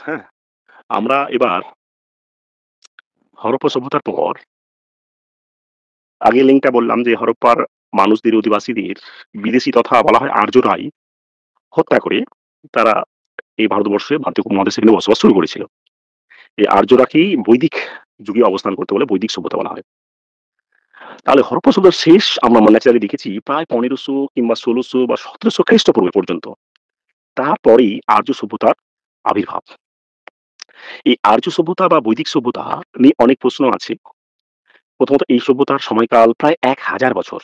হ্যাঁ? আমরা এবার হরপ্পা সভ্যতার পর আগে লিঙ্কটা বললাম যে হরপ্পার মানুষদের, অধিবাসীদের বিদেশী তথা বলা হয় আর্যরাই হত্যা করে তারা এই ভারতবর্ষে, ভারতীয় উপমহাদেশে কিন্তু বসবাস শুরু করেছিল। এই আর্যরাকেই বৈদিক যুগে অবস্থান করতে বলে বৈদিক সভ্যতা বলা হয়। তাহলে হরপ্পা সভ্যতার শেষ আমরা ন্যাচারালি দেখেছি প্রায় ১৫০০ কিংবা ১৬০০ বা ১৭০০ খ্রিস্টপূর্ব পর্যন্ত। তারপরেই আর্য সভ্যতার আবির্ভাব। এই আর্য সভ্যতা বা বৈদিক সভ্যতা নিয়ে অনেক প্রশ্ন আছে। প্রথমত এই সভ্যতার সময়কাল প্রায় ১,০০০ বছর।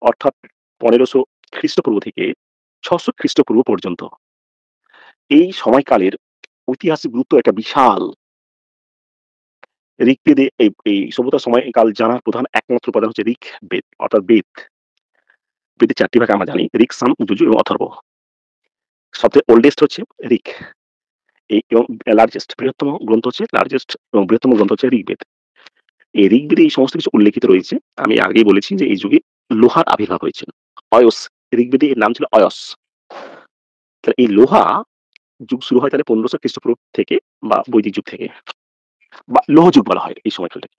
অর্থাৎ ১৫০০ খ্রিস্টপূর্ব থেকে ৬০০ খ্রিস্টপূর্ব পর্যন্ত। এই সময়কালের ঐতিহাসিক গুরুত্ব একটা বিশাল। ঋগ্বেদে এই সভ্যতার সময়কাল জানার প্রধান একমাত্র উপাদান হচ্ছে ঋগ্বেদ অর্থাৎ বেদ। বেদের ৪ টি ভাগ আমরা জানি। ঋক, সাম, যজুর এবং অথর্ব। সবচেয়ে ওল্ডেস্ট হচ্ছে ঋক। এবং লার্জেস্ট বৃহত্তম গ্রন্থ হচ্ছে ঋগ্বেদ। এই ঋগ্বেদে এই সমস্ত কিছু উল্লেখিত রয়েছে। আমি আগেই বলেছি যে এই যুগে লোহার আবির্ভাব হয়েছিল। অয়স, ঋগ্বেদে এর নাম ছিল অয়স। তাহলে এই লোহা যুগ শুরু হয় তাহলে ১৫০০ খ্রিস্টপূর্ব থেকে বা বৈদিক যুগ থেকে বা লৌহ যুগ বলা হয় এই সময়কালটাকে।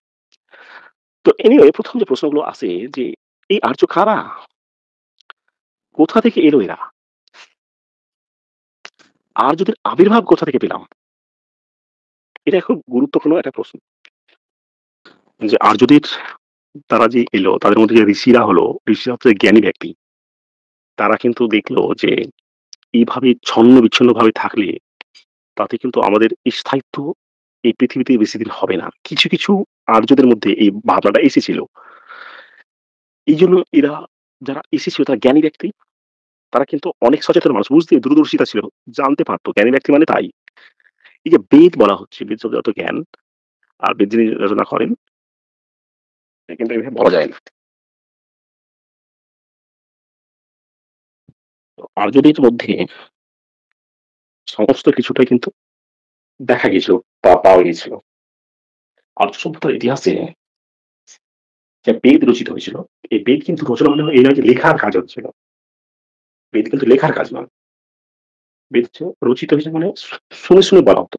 তো এনিওয়ে ১ম যে প্রশ্নগুলো আসে যে এই আর্য কারা? কোথা থেকে এলো এরা? আর্যদের আবির্ভাব কোথা থেকে পেলাম? এটা খুব গুরুত্বপূর্ণ একটা প্রশ্ন। যে আর্যদের তারা যে এলো তাদের মধ্যে যে ঋষিরা হচ্ছে জ্ঞানী ব্যক্তি। তারা কিন্তু দেখলো যে এইভাবে ছন্ন-বিচ্ছিন্নভাবে থাকলে তাতে কিন্তু আমাদের স্থায়িত্ব এই পৃথিবীতে বেশিদিন হবে না। কিছু আর্যদের মধ্যে এই ভাবনাটা এসেছিল। এইজন্য এরা যারা এসেছিল তারা জ্ঞানী ব্যক্তি। তারা কিন্তু অনেক সচেতন মানুষ। বুঝতে দূরদর্শিতা ছিল। জানতে পারত। জ্ঞানী ব্যক্তি মানে তাই। এই যে বেদ বলা হচ্ছে, বেদ শব্দের অর্থ জ্ঞান। আর বেদ যিনি রচনা করেন এটা কিন্তু এভাবে বলা যায় না। তো আর্যদের মধ্যে সমস্ত কিছুটাই কিন্তু দেখা গিয়েছিল বা পাওয়া গিয়েছিল। আর্য সভ্যতার ইতিহাসে যে বেদ রচিত হয়েছিল, এই বেদ কিন্তু রচনা মানে এই নয় যে লেখার কাজ হচ্ছিল। বেদ কিন্তু লেখার কাজ নয়। বেদ হচ্ছে রচিত হয়েছে মানে শুনে বলা হতো।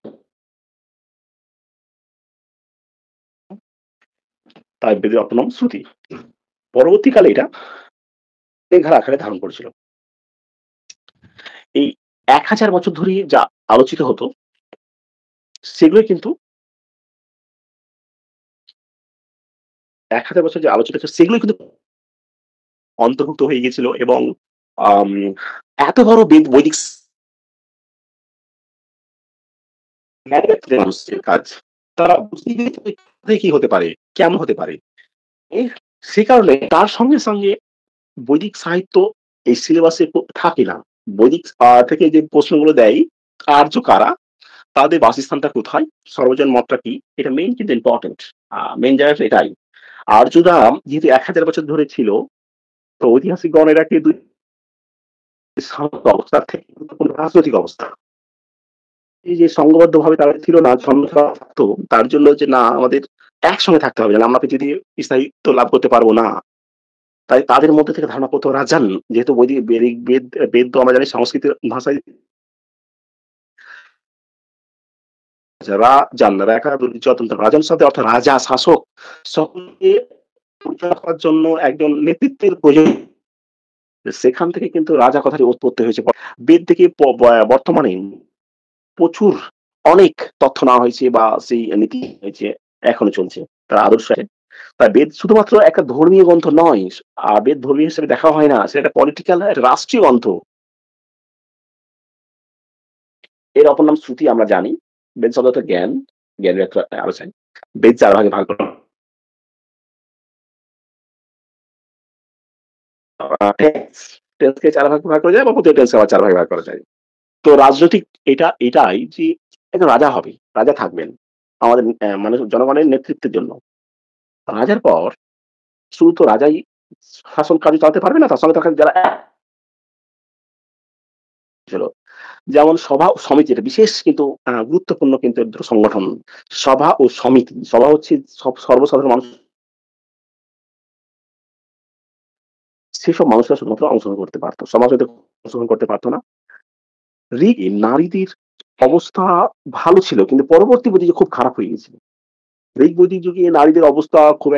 তাই বেদের অপর নাম শ্রুতি। পরবর্তীকালে এটা লেখার আকারে ধারণ করেছিল। এই ১,০০০ বছর ধরে যা আলোচিত হতো সেগুলোই কিন্তু ১,০০০ বছর যে আলোচিত ছিল সেগুলোই কিন্তু অন্তর্ভুক্ত হয়ে গিয়েছিল এবং আম এত বড় বৈদিক মানুষের কাজ। তারা বুঝতেই পেরেছে কি হতে পারে, কেমন হতে পারে। এ সে কারণে তার সঙ্গে বৈদিক সাহিত্য এই সিলেবাসে থাকে না। বৈদিক থেকে যে প্রশ্নগুলো দেয়, আর্য কারা? তাদের বাসস্থানটা কোথায়? সর্বজন মতটা কি? এটা মেইন কিন্তু ইম্পোর্টেন্ট। মেইন জায়গাটা এটাই। আর্যরা যেহেতু ১,০০০ বছর ধরে ছিল, তো ঐতিহাসিকগণ এটাকে ২ সামন্ত অবস্থা থেকে গুরুত্বপূর্ণ রাজনৈতিক অবস্থা। এই যে সংঘবদ্ধভাবে তারা ছিল না, ছন্নছাড়া থাকতো, তার জন্য যে না আমাদের একসঙ্গে থাকতে হবে। আমরা পৃথিবীতে স্থায়িত্ব লাভ করতে পারবো না। তাই তাদের মধ্যে থেকে ধারণা করত রাজান। যেহেতু বৈদিক বেদ তো আমরা জানি সংস্কৃতের ভাষায় রাজান, রেখা যতন্ত্র। রাজন শব্দের অর্থ রাজা, শাসক। সকলকে পরিচালনা করার জন্য একজন নেতৃত্বের প্রয়োজন। সেখান থেকে কিন্তু রাজা কথাটি উৎপত্তি হয়েছে। বেদ থেকে বর্তমানে প্রচুর অনেক তথ্য নেওয়া হয়েছে বা সেই নীতি হয়েছে, এখনো চলছে। তার আদর্শ আছে। তাই বেদ শুধুমাত্র একটা ধর্মীয় গ্রন্থ নয়। বেদ ধর্মীয় হিসেবে দেখা হয় না। সেটা একটা পলিটিক্যাল একটা রাষ্ট্রীয় গ্রন্থ। এর অপর নাম শ্রুতি আমরা জানি। বেদ শব্দ অর্থ জ্ঞান, জ্ঞানের একটা আলোচনা। বেদ ৪ ভাগে ভাগ করা। টেন্সকে ৪ ভাগে ভাগ করা যায় বা প্রতিটা টেন্সকে আবার ৪ ভাগে ভাগ করা যায়। তো রাজনৈতিক এটাই যে একজন রাজা হবে, রাজা থাকবেন। আমাদের মানুষ জনগণের নেতৃত্বের জন্য। রাজার পর শুধু তো রাজাই শাসন কার্য চালাতে পারবে না। তার সঙ্গে থাকা যারা ছিল। যেমন সভা ও সমিতি এটা বিশেষ কিন্তু গুরুত্বপূর্ণ কিন্তু দুটো সংগঠন। সভা ও সমিতি। সভা হচ্ছে সর্বসাধারণ মানুষ সেসব মানুষরা শুধুমাত্র অংশগ্রহণ করতে পারত। সমাজ হয়তো অংশগ্রহণ করতে পারত না। নারীদের অবস্থা ভালো ছিল কিন্তু পরবর্তী বৈদিক যুগে খুব খারাপ হয়ে গেছিল। ঋগ বৈদিক যুগে নারীদের অবস্থা খুব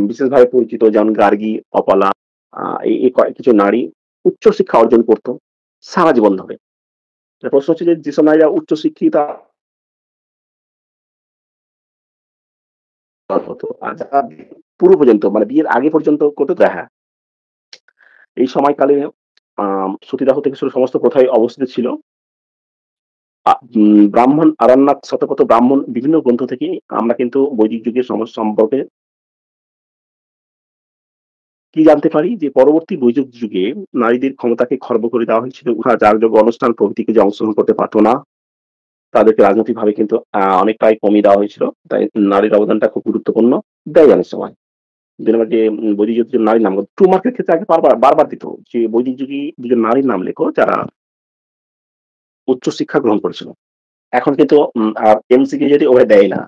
বিশেষভাবে পরিচিত যেমন গার্গী, অপালা এই কিছু নারী উচ্চশিক্ষা অর্জন করত সারা জীবন ধরে। প্রশ্ন হচ্ছে যে যেসব নারীরা উচ্চশিক্ষিতা হতো আর যারা পুরো পর্যন্ত মানে বিয়ের আগে পর্যন্ত করতো হ্যাঁ, এই সময়কালে সতীদাহ থেকে শুরু সমস্ত প্রথাই অবস্থিত ছিল। ব্রাহ্মণ, আরণ্যক, শতপথ ব্রাহ্মণ বিভিন্ন গ্রন্থ থেকে আমরা কিন্তু বৈদিক যুগের সমাজ সম্পর্কে কি জানতে পারি যে পরবর্তী বৈদিক যুগে নারীদের ক্ষমতাকে খর্ব করে দেওয়া হয়েছিল। উহা যাগযজ্ঞ অনুষ্ঠান প্রভৃতিকে যে অংশগ্রহণ করতে পারত না, তাদেরকে রাজনৈতিকভাবে কিন্তু অনেকটাই কমিয়ে দেওয়া হয়েছিল। তাই নারীর অবদানটা খুব গুরুত্বপূর্ণ দেয় অনেক সময়। ২ নম্বর যে বৈদিক যুগে যে নারীর নাম 2 মার্কের ক্ষেত্রে আগে বারবার দিত যে বৈদিক যুগে ২ জন নারীর নাম লেখো যারা উচ্চশিক্ষা গ্রহণ করেছিল। এখন কিন্তু আর এমসিকিউ যদি ওভাবে দেয় না।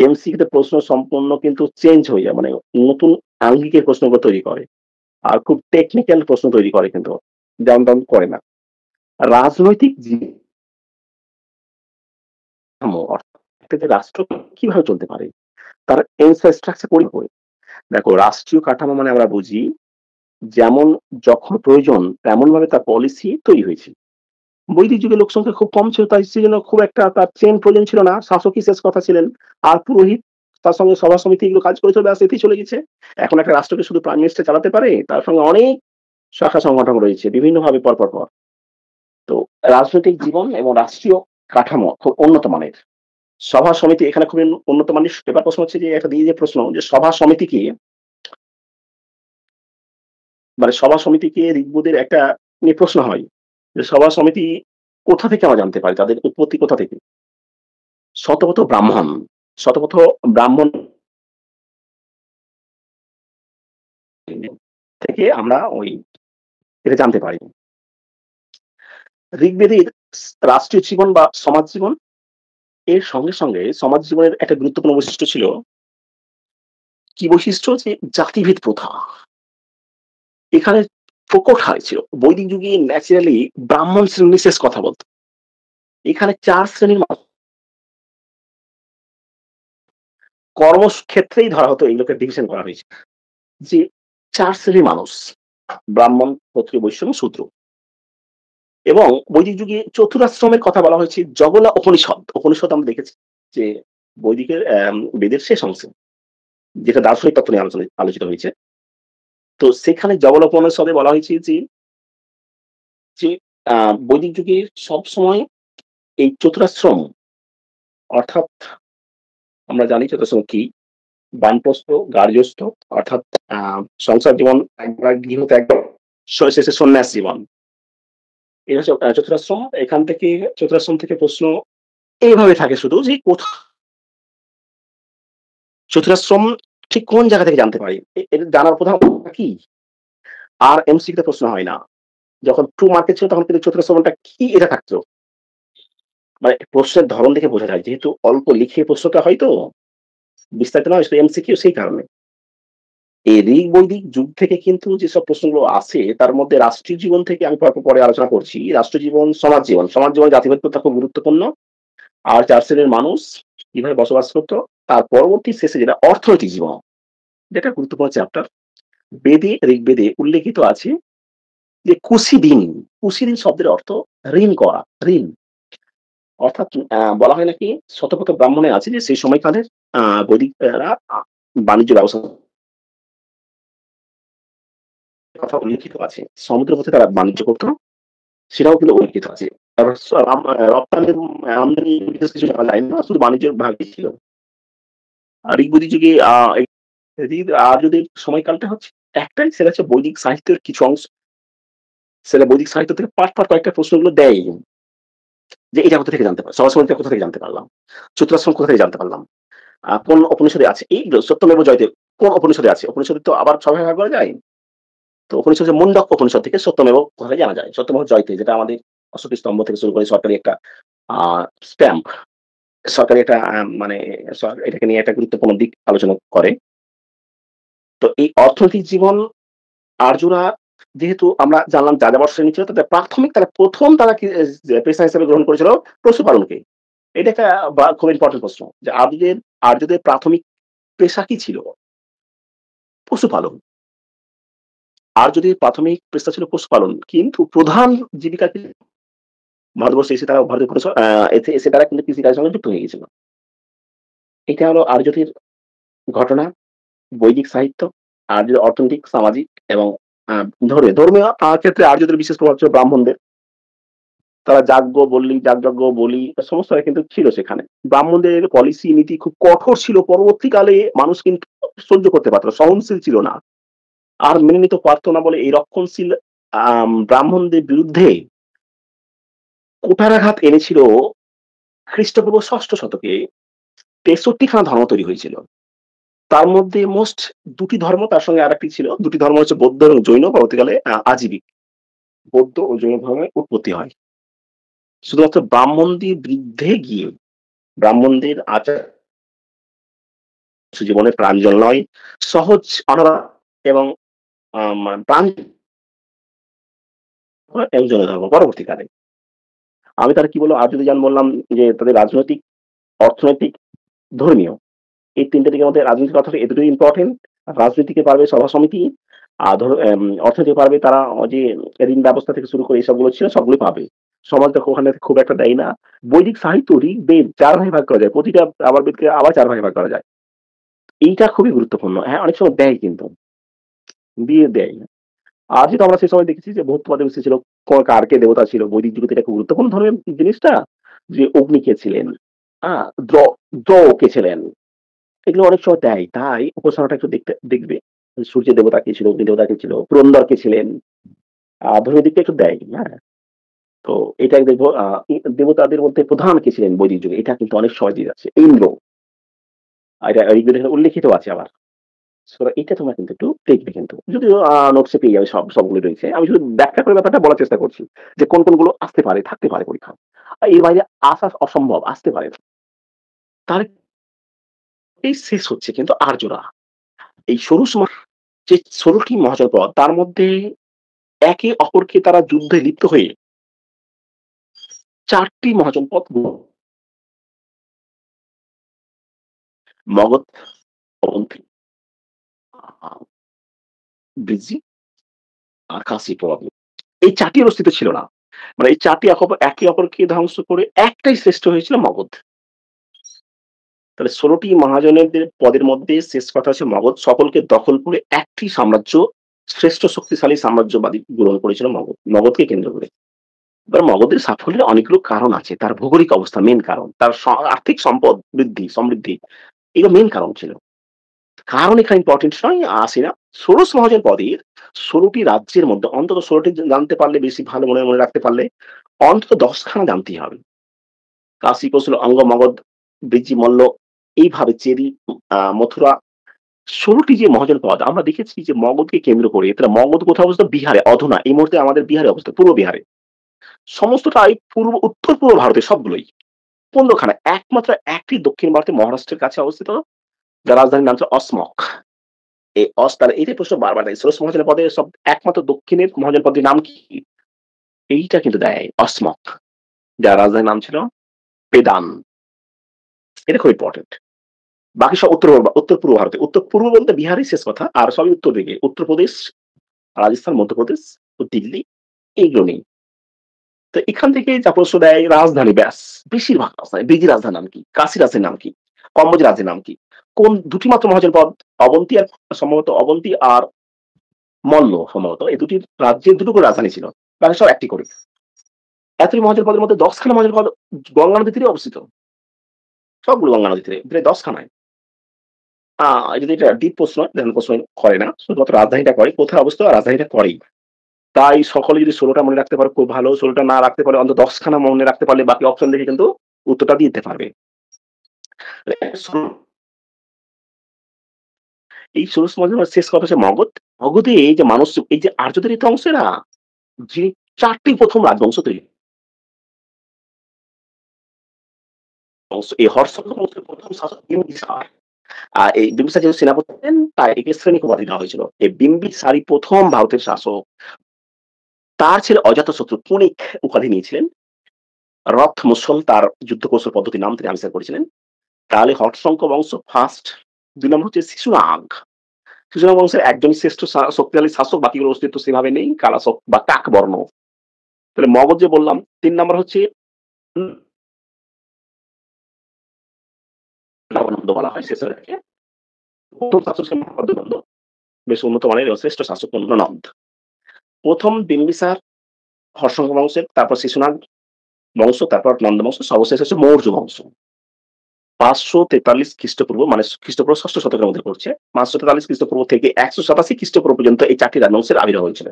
এমসিকিউ তে প্রশ্ন সম্পূর্ণ কিন্তু চেঞ্জ হয়ে যায়। মানে নতুন আঙ্গিকের প্রশ্নগুলো তৈরি করে। আর খুব টেকনিক্যাল প্রশ্ন তৈরি করে কিন্তু। যেমন করে না। রাজনৈতিক যে কাঠামো অর্থাৎ একটা যে রাষ্ট্র কিভাবে চলতে পারে? তার ইনফ্রাস্ট্রাকচার পরিপূরক। দেখো রাষ্ট্রীয় কাঠামো মানে আমরা বুঝি যেমন যখন প্রয়োজন তেমনভাবে তার পলিসি তৈরি হয়েছে। বৈদিক যুগে লোকসংখ্যা খুব কম ছিল তাই সেজন্য খুব একটা তার চেইন প্রয়োজন ছিল না। শাসকই শেষ কথা ছিলেন। আর পুরোহিত তার সঙ্গে সভা সমিতি এগুলো কাজ করে চলে ব্যাস এতেই চলে গেছে। এখন একটা রাষ্ট্রকে শুধু প্রাইম মিনিস্টার চালাতে পারে, তার সঙ্গে অনেক শাখা সংগঠন রয়েছে বিভিন্নভাবে পর। তো রাজনৈতিক জীবন এবং রাষ্ট্রীয় কাঠামো খুব উন্নত মানের। সভা সমিতি এখানে খুবই উন্নত মানের। এবার প্রশ্ন হচ্ছে যে একটা দিয়ে যে প্রশ্ন যে সভা সমিতিকে মানে সভা সমিতিকে ঋগ্বেদের একটা নিয়ে প্রশ্ন হয় যে সভা সমিতি কোথা থেকে আমরা জানতে পারি? তাদের উৎপত্তি কোথা থেকে? শতপথ ব্রাহ্মণ, শতপথ ব্রাহ্মণ থেকে আমরা এটা জানতে পারি। ঋগ্বেদের রাষ্ট্রীয় জীবন বা সমাজ জীবন এর সঙ্গে সমাজ জীবনের একটা গুরুত্বপূর্ণ বৈশিষ্ট্য ছিল কি বৈশিষ্ট্য? যে জাতিভেদ প্রথা। এখানে প্রকট হারে ছিল। বৈদিক যুগে ন্যাচারালি ব্রাহ্মণ শ্রেণী শেষ কথা বলত। এখানে ৪ শ্রেণীর মানুষ কর্মক্ষেত্রেই ধরা হতো এগুলোকে ডিভিশন করা হয়েছে। যে ৪ শ্রেণীর মানুষ ব্রাহ্মণ, ক্ষত্রিয়, বৈশ্য এবং শূদ্র। এবং বৈদিক যুগে চতুরাশ্রমের কথা বলা হয়েছে জগলা উপনিষদ। উপনিষদ আমরা দেখেছি যে বৈদিকের বেদের শেষ অংশে যেটা দার্শনিক তত্ত্ব নিয়ে আলোচিত হয়েছে। তো সেখানে জগলা উপনিষদে বলা হয়েছে যে আ বৈদিক যুগে সবসময় এই চতুরাশ্রম অর্থাৎ আমরা জানি চতুরাশ্রম কি? বানপ্রস্থ, গার্হস্থ্য অর্থাৎ আ সংসার জীবন একবার গৃহত্যাগ শেষে সন্ন্যাস জীবন। এটা হচ্ছে চতুরাশ্রম। এখান থেকে চতুরাশ্রম থেকে প্রশ্ন এইভাবে থাকে শুধু যে চতুরাশ্রম ঠিক কোন জায়গা থেকে জানতে পারি? এটা জানার প্রধান উপায় কি? আর এমসিকিউ তে প্রশ্ন হয় না। যখন ট্রু মার্কেট ছিল তখন কিন্তু চতুরাশ্রমটা কি এটা থাকতো। মানে প্রশ্নের ধরন দেখে বোঝা যায়। যেহেতু অল্প লিখে প্রশ্নটা হয় তো, বিস্তারিত নয় শুধু এমসিকিউ সেই কারণে। এই ঋগ বৈদিক যুগ থেকে কিন্তু যেসব প্রশ্নগুলো আসে তার মধ্যে রাষ্ট্রীয় জীবন থেকে আমি পরে আলোচনা করছি। রাষ্ট্র জীবন, সমাজ জীবন। সমাজ জীবনে জাতিভেদ প্রথা খুব গুরুত্বপূর্ণ। আর ৪ শ্রেণীর মানুষ কিভাবে বসবাস করত। তার পরবর্তী শেষে যেটা অর্থনৈতিক জীবন, যেটা গুরুত্বপূর্ণ চ্যাপ্টার। ঋগ্বেদে উল্লেখিত আছে যে কুশীদিন, কুশীদিন শব্দের অর্থ ঋণ করা, ঋণ। অর্থাৎ বলা হয় নাকি শতপথ ব্রাহ্মণে আছে যে সেই সময়কালের বৈদিকরা বাণিজ্য ব্যবস্থা কথা উল্লেখিত আছে। সমুদ্রের পথে তারা বাণিজ্য করত, সেটাও কিন্তু উল্লেখিত আছে। তারপর রপ্তানি আমদানি বিশেষ কিছু জানা যায় না, শুধু বাণিজ্যের ভাগই ছিল। আর ঋগ্বেদিক যুগে আর যদি সময়কালটা হচ্ছে একটাই সেটা হচ্ছে বৈদিক সাহিত্যের কিছু অংশ। সেটা বৈদিক সাহিত্য থেকে পার্ট কয়েকটা প্রশ্নগুলো দেয়। যে এটা কোথা থেকে জানতে পারলাম? সরাসরি কোথা থেকে জানতে পারলাম? চতুরাশ্রম কোথা থেকে জানতে পারলাম? কোন উপনিষদে আছে? এইগুলো সত্যমেব জয়তে কোন উপনিষদে আছে? উপনিষদে তো আবার ৬ ভাগে ভাগ করা যায়। তো উপনিষদ যে মুন্ডক উপনিষদ থেকে সত্যমেব কথাটা জানা যায়। সত্যমেব জয়তে যেটা আমাদের অশোকের স্তম্ভ থেকে শুরু করে সরকারি একটা আ স্ট্যাম্প। সরকারি একটা মানে এটাকে নিয়ে একটা গুরুত্বপূর্ণ দিক আলোচনা করে। তো এই অর্থনৈতিক জীবন আর্যরা যেহেতু আমরা জানলাম যাযাবর শ্রেণী ছিল তাদের প্রাথমিক তারা ১ম তারা কি পেশা হিসেবে গ্রহণ করেছিল পশুপালনকে। এটা একটা খুব ইম্পোর্টেন্ট প্রশ্ন। যে আর্যদের প্রাথমিক পেশা কি ছিল? পশুপালন। আর্যদের প্রাথমিক পেশা ছিল পশুপালন। কিন্তু প্রধান জীবিকা কি ভারতবর্ষে এসে তারা ভারতীয় প্রদেশ এসে তারা কিন্তু কৃষিকাজের সঙ্গে যুক্ত হয়ে গেছিল। এটা হলো আর্যদের ঘটনা, বৈদিক সাহিত্য, আর্যদের অর্থনৈতিক, সামাজিক এবং আ ধর্মীয় ক্ষেত্রে আর্যদের বিশেষ প্রভাব ছিল ব্রাহ্মণদের। তারা যাগযজ্ঞ, বলি সমস্ত কিন্তু ছিল সেখানে। ব্রাহ্মণদের পলিসি নীতি খুব কঠোর ছিল। পরবর্তীকালে মানুষ কিন্তু সহ্য করতে পারত না। সহনশীল ছিল না। আর মেনে নিতে পারত না বলে এই রক্ষণশীল ব্রাহ্মণদের বিরুদ্ধে কুঠারাঘাত এনেছিল খ্রিস্টপূর্ব ৬ষ্ঠ শতকে ৬৩ খানা ধর্ম তৈরি হয়েছিল। তার মধ্যে মোস্ট ২ টি ধর্ম তার সঙ্গে আরেকটি ছিল। ২ টি ধর্ম হচ্ছে বৌদ্ধ এবং জৈন পরবর্তীকালে আজীবিক। বৌদ্ধ ও জৈন ধর্মের উৎপত্তি হয়। শুধুমাত্র ব্রাহ্মণদের বিরুদ্ধে গিয়ে ব্রাহ্মণদের আচার জীবনে প্রাঞ্জল নয়, সহজ অনারা এবং প্রাণ এবং জৈন ধর্ম পরবর্তীকালে। আমি তাহলে কি বলব? আর যদি বললাম যে তাদের রাজনৈতিক, অর্থনৈতিক, ধর্মীয় এই ৩ টে দিকের মধ্যে রাজনৈতিক অর্থনীতি এ দুটোই ইম্পোর্টেন্ট। রাজনীতিকে পারবে সভা সমিতি, আর ধরো অর্থনীতি পারবে তারা যে ঋণ ব্যবস্থা থেকে শুরু করে এসবগুলো ছিল সবগুলোই পাবে। সমাজটা ওখানে খুব একটা দেয় না। বৈদিক সাহিত্য ঋগ-বেদ ৪ ভাগে ভাগ করা যায়। প্রতিটা আবার বেদকে আবার ৪ ভাগে ভাগ করা যায়। এইটা খুবই গুরুত্বপূর্ণ। হ্যাঁ, অনেক সময় দেয় কিন্তু। দিয়ে দেয়। আর যেটা আমরা সেই সময় দেখেছি যে বহুত্ববাদী ছিল, কার কে দেবতা ছিল। বৈদিক যুগে তো এটা খুব গুরুত্বপূর্ণ ধর্মের জিনিসটা। যে অগ্নি কে ছিলেন, আ দ্র দ্রৌ কে ছিলেন। এগুলো অনেক সময় দেয়। তাই উপাসনাটা একটু দেখবে। সূর্যের দেবতা কে ছিল, অগ্নি দেবতা কে ছিল, পুরন্দর কে ছিলেন। ধর্মীয় দিকটা একটু দেয়। হ্যাঁ? তো এটা দেখবো দেবতাদের মধ্যে প্রধান কে ছিলেন বৈদিক যুগে। এটা কিন্তু অনেক সময় দিয়ে যাচ্ছে। ইন্দ্র। এটা ঋগ্বেদে এখানে উল্লেখিত আছে আবার। সো এটা তোমরা কিন্তু একটু দেখবে কিন্তু। যদিও নোটসে পেয়ে যাবে সবগুলো রয়েছে। আমি শুধু ব্যাখ্যা করে ব্যাপারটা বলার চেষ্টা করছি। যে কোনগুলো আসতে পারে, থাকতে পারে পরীক্ষায়। এর বাইরে আসা অসম্ভব, আসতে পারে না। তার এই শেষ হচ্ছে কিন্তু আর্যরা। এই যে ১৬ টি মহাজনপদ তার মধ্যে একে অপরকে তারা যুদ্ধে লিপ্ত হয়ে ৪ টি মহাজনপদ মগধ, অবন্তী, আ বৃজ্যি আর কাশী প্রভাবী। এই ৪ টির অস্তিত্ব ছিল না। মানে এই ৪ টি একে অপরকে ধ্বংস করে একটাই শ্রেষ্ঠ হয়েছিল মগধ। তাহলে ১৬ টি মহাজনদের পদের মধ্যে শেষ কথা হচ্ছে মগধ সকলকে দখল করে একটি সাম্রাজ্য শ্রেষ্ঠ শক্তিশালী সাম্রাজ্যবাদী গ্রহণ করেছিল মগধ। মগধকে কেন্দ্র করে। এবার মগধের সাফল্যের অনেকগুলো কারণ আছে। তার ভৌগোলিক অবস্থা মেইন কারণ। তার আর্থিক সম্পদ সমৃদ্ধি এগুলো মেইন কারণ ছিল। কারণ এখানে ইম্পোর্টেন্ট নয় আসি না। ষোড়শ মহাজনপদের ১৬ টি রাজ্যের মধ্যে অন্তত ১৬ টি জানতে পারলে বেশি ভালো মনে রাখতে পারলে অন্তত ১০ খানা জানতেই হবে। কাশী, কৌশল, অঙ্গ, মগধ, বৃজ্যি, মল্ল এইভাবে চেরি, মথুরা ১৬ টি যে মহাজনপদ আমরা দেখেছি যে মগধকে কেন্দ্র করে তাহলে মগধ কোথায় অবস্থিত? বিহারে অধুনা এই মুহূর্তে আমাদের বিহারে অবস্থিত, পূর্ব বিহারে। সমস্তটাই উত্তর-পূর্ব ভারতের সবগুলোই। ১৫ খানা। একমাত্র একটি দক্ষিণ ভারতে মহারাষ্ট্রের কাছে অবস্থিত যার রাজধানীর নাম হচ্ছে অসমক। এই তাহলে এইটাই প্রশ্ন বারবার দেয়। ষোড়শ মহাজনপদের একমাত্র দক্ষিণের মহাজনপদটির নাম কি? এইটা কিন্তু দেয় অসমক। যার রাজধানীর নাম ছিল পেদান। এটা খুব ইম্পোর্টেন্ট। বাকি সব উত্তর-পূর্ব ভারতে। উত্তর-পূর্ব বলতে বিহারই শেষ কথা। আর সবই উত্তর দিকে। উত্তরপ্রদেশ, রাজস্থান, মধ্যপ্রদেশ ও দিল্লি এইগুলো নেই। তো এখান থেকে যা প্রশ্ন দেয় রাজধানী ব্যাস। বেশিরভাগ রাজধানী। দিল্লির রাজধানীর নাম কি? কাশীর রাজধানীর নাম কি? কম্বোজের রাজধানীর নাম কি? কোন ২ টি মাত্র মহাজনপদ অবন্তী আর সম্ভবত অবন্তী আর মল্ল সম্ভবত এই ২ টি রাজ্যের ২ টো করে রাজধানী ছিল। বাকি সব ১ টি করে। এতই মহাজনপদের মধ্যে ১০ খানা মহাজনপদ গঙ্গা নদীর তীরে অবস্থিত। সবগুলো গঙ্গা নদীর তীরে। প্রায় ১০ খানায়। আ যদি এটা ডিপ প্রশ্ন দেন প্রশ্ন করে না। শুধুমাত্র রাজধানীটা করে। কোথায় অবস্থিত? রাজধানীটা করেই। তাই সকলে যদি ১৬ টা মনে রাখতে পারো খুব ভালো। ১৬ টা না রাখতে পারলে অন্তত ১০ খানা মনে রাখতে পারলে বাকি অপশন দেখে কিন্তু উত্তরটা দিয়ে দিতে পারবে। এই ষোড়শ মহাজনের শেষ কথা হচ্ছে মগধ। মগধে এই যে মানুষ এই যে আর্যদের এই অংশে না যিনি ৪ টি ১ম রাজবংশ তৈরি এই হর্ষবর্ধন বংশের ১ম শাসক বিম্বিসার। এই বিম্বিসার যেহেতু সেনাপতি ছিলেন, তাই একে শ্রেণিক উপাধি দেওয়া হয়েছিল। এই বিম্বিসারই ১ম ভারতের শাসক। তার ছেলে অজাতশত্রু পুনিক উপাধি নিয়েছিলেন। রথ মুসল তার যুদ্ধ কৌশল পদ্ধতির নাম তিনি আবিষ্কার করেছিলেন। তাহলে হর্ষঙ্ক বংশ ফার্স্ট। ২ নম্বর হচ্ছে শিশুনাগ। শিশুনাগ বংশের একজনই শ্রেষ্ঠ শক্তিশালী শাসক, বাকিগুলোর অস্তিত্ব সেভাবে নেই। কালাশক বা কাকবর্ণ। তাহলে মগধ যে বললাম। ৩ নম্বর হচ্ছে উম নবানন্দ বলা হয় শেষেরটাকে। ১ম শাসক ছিলেন নন্দ। বেশ উন্নত মানের ও শ্রেষ্ঠ শাসক নন্দ। ১ম বিম্বিসার হর্ষঙ্ক বংশের, তারপর শিশুনাগ বংশ, তারপর নন্দ বংশ, সর্বশেষ হচ্ছে মৌর্য বংশ। ৫৪৩ খ্রিস্টপূর্ব মানে খ্রিস্টপূর্ব ৬ষ্ঠ শতকের মধ্যে পড়ছে। ৫৪৩ খ্রিস্টপূর্ব থেকে ১৮৭ খ্রিস্টপূর্ব পর্যন্ত এই ৪ টি রাজবংশের আবির্ভাব হয়েছিল।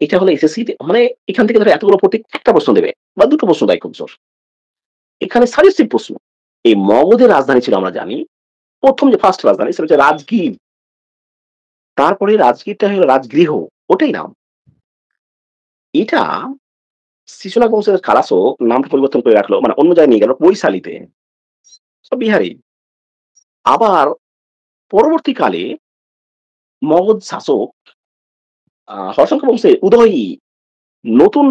এটা হলো এসএসসি মানে এখান থেকে ধরো এতগুলো প্রতীক একটা প্রশ্ন দেবে বা ২ টো প্রশ্ন দেয় খুব জোর। এখানে সাজেস্টিভ প্রশ্ন। এই মগধের রাজধানী ছিল আমরা জানি। ১ম যে ফার্স্ট রাজধানী সেটা হচ্ছে রাজগীর। তারপরে রাজগীরটা হলো রাজগৃহ। ওটাই নাম। এটা শিশুনাগ বংশের খালাসো নামটা পরিবর্তন করে রাখলো। মানে অন্য জায়গায় নিয়ে গেল বৈশালীতে। সব বিহারী। আবার পরবর্তীকালে মগধ শাসক হর্ষঙ্ক বংশে উদয়ী নতুন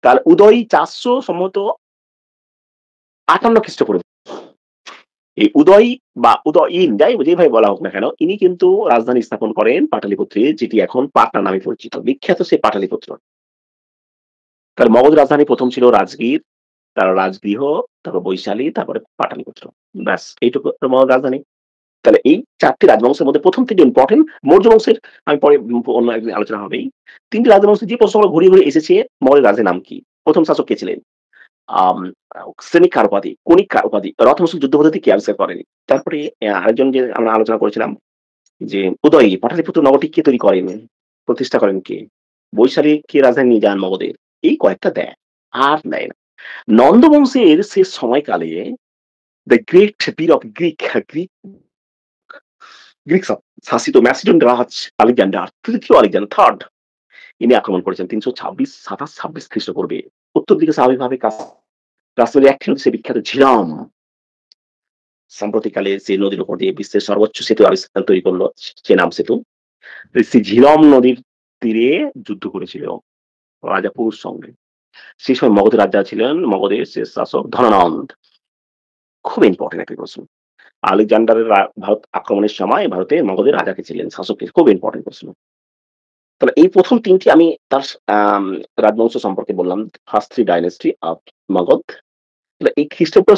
তার উদয়ী ৪০০ সম্ভবত ৫৮ খ্রিস্টপূর্ব। এই উদয়ী বা উদয়ীন যেভাবে বলা হোক না কেন, ইনি কিন্তু রাজধানী স্থাপন করেন পাটালিপুত্রে, যেটি এখন পাটনা নামে পরিচিত। বিখ্যাত সেই পাটালিপুত্র। তার মগধ রাজধানী ১ম ছিল রাজগীর, তারপর রাজগৃহ, তারপর বৈশালী, তারপরে পাটালিপুত্র। ব্যাস এইটুকু মগধ রাজধানী। তাহলে এই ৪ টি রাজবংশের মধ্যে ১ম ৩ টি ইম্পোর্টেন্ট। মৌর্য বংশের আমি পরে অন্য একদিন আলোচনা হবেই। ৩ টি রাজবংশের যে প্রশ্নগুলো ঘুরিয়ে, ঘুরিয়ে এসেছে, মৌর্য রাজার নাম কি? ১ম শাসক কে ছিলেন? আম শ্রেণিক কার উপাধি? কণিক কার উপাধি? রথ মুসল যুদ্ধ পদ্ধতি কে আবিষ্কার করেন? তারপরে আরেকজন যে আমরা আলোচনা করেছিলাম যে উদয়ী পাটলিপুত্র নগরটি কে তৈরি করেন? প্রতিষ্ঠা করেন কে? বৈশালী কে রাজধানী নিয়ে যান মগধের? এই কয়েকটা দেয়। আর দেয় না। নন্দ বংশের শেষ সময়কালে দ্য গ্রেট পীর অফ গ্রিক গ্রিক শাসিত ম্যাসিডন রাজ আলেকজান্ডার, তৃতীয় আলেকজান্ডার থার্ড, ইনি আক্রমণ করেছেন ৩২৭ খ্রিস্টপূর্বে। উত্তর দিকে স্বাভাবিকভাবে কাশ্মীরের একটি নদী, সে বিখ্যাত ঝিলাম। সাম্প্রতিককালে যে নদীর উপর দিয়ে বিশ্বের সর্বোচ্চ সেতু তৈরি করলো, সে নাম সেতু। সেই ঝিলাম নদীর তীরে যুদ্ধ করেছিল রাজা পুরুষ সঙ্গে। সেই সময় মগধের রাজা ছিলেন মগধের শেষ শাসক ধনানন্দ। খুব ইম্পর্টেন্ট একটা প্রশ্ন। আলেকজান্ডারের ভারত আক্রমণের সময় ভারতে মগধের রাজাকে ছিলেন, শাসক। খুব ইম্পর্টেন্ট প্রশ্ন। তাহলে এই ১ম ৩ টি আমি তার রাজবংশ সম্পর্কে বললাম। First 3 dynasty of Magadh. তাহলে এই খ্রিস্টপূর্ব